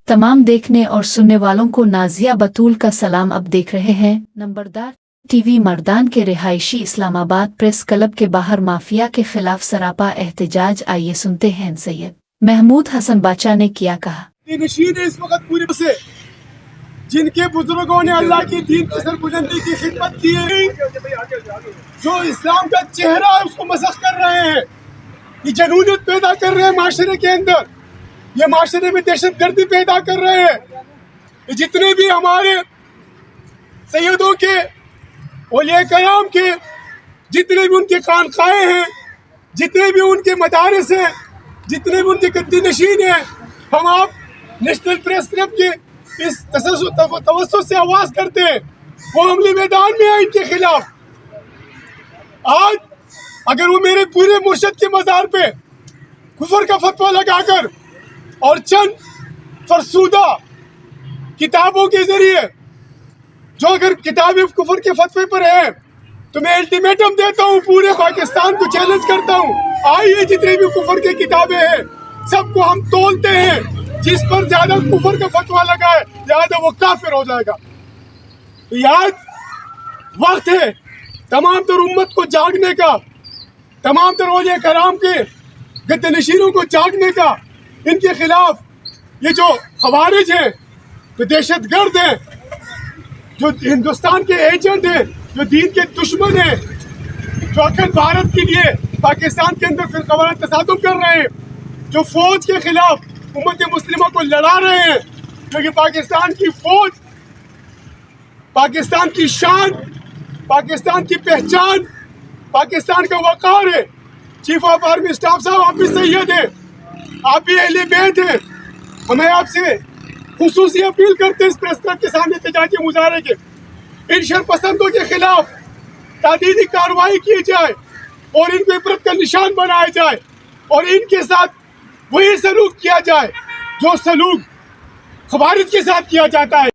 तमाम देखने और सुनने वालों को नाजिया बतूल का सलाम। अब देख रहे हैं नंबरदार टीवी। मर्दान के रिहायशी इस्लामाबाद प्रेस क्लब के बाहर माफिया के खिलाफ सरापा एहतजाज। आइए सुनते हैं सैयद महमूद हसन बाचा ने क्या कहा। नशीन इस वक्त पूरे से जिनके बुजुर्गों ने अल्लाह की दीन की सरबुलंदी की खिदमत की है, जो इस्लाम का चेहरा है उसको मसख कर रहे हैं, ये जनूनियत पैदा कर रहे हैं माशरे के अंदर, ये माशरे में दहशत गर्दी पैदा कर रहे हैं। ये जितने भी हमारे सैयदों के औलिया कयाम के जितने भी उनके खानखाएँ हैं, जितने भी उनके मदारिस हैं, जितने भी उनके गद्दी नशीन हैं, हम आप नेशनल प्रेस क्लब के इस तवज्जुह से आवाज़ करते हैं, वो हमले मैदान में है इनके खिलाफ। आज अगर वो मेरे पूरे मुर्शद के मज़ार पे कुफर का फतवा लगाकर और चंद फरसूदा किताबों के जरिए जो अगर किताबें कुफर के फतवे पर है, तो मैं अल्टीमेटम देता हूँ, पूरे पाकिस्तान को चैलेंज करता हूँ, आइए जितने भी कुफर की किताबें हैं सबको हम तोलते हैं, जिस पर ज्यादा कुफर का फतवा लगाए लिहाजा वो काफिर हो जाएगा। याद वक्त है तमाम तर उम्मत को जागने का, तमाम तर औलिया कराम के गद्दनशीनों को जागने का। इनके खिलाफ ये जो खवारिज हैं, जो दहशतगर्द हैं, जो हिंदुस्तान के एजेंट हैं, जो दीन के दुश्मन हैं, जो अखंड भारत के लिए पाकिस्तान के अंदर फिरकावाराना तसादुम कर रहे हैं, जो फौज के खिलाफ उम्मत मुस्लिमा को लड़ा रहे हैं, क्योंकि पाकिस्तान की फौज पाकिस्तान की शान, पाकिस्तान की पहचान, पाकिस्तान का वक़ार है। चीफ ऑफ आर्मी स्टाफ साहब आप भी सैयद हैं, आप भी अहले बैत हैं। हमें आपसे खुसूसी अपील करते हैं इस प्रेस क्लब के सामने एहतजाजी मुजाहरे के, इन शरपसंदों के खिलाफ तादीदी कार्रवाई की जाए और इनको इबरत का निशान बनाया जाए और इनके साथ वही सलूक किया जाए जो सलूक खवारिज के साथ किया जाता है।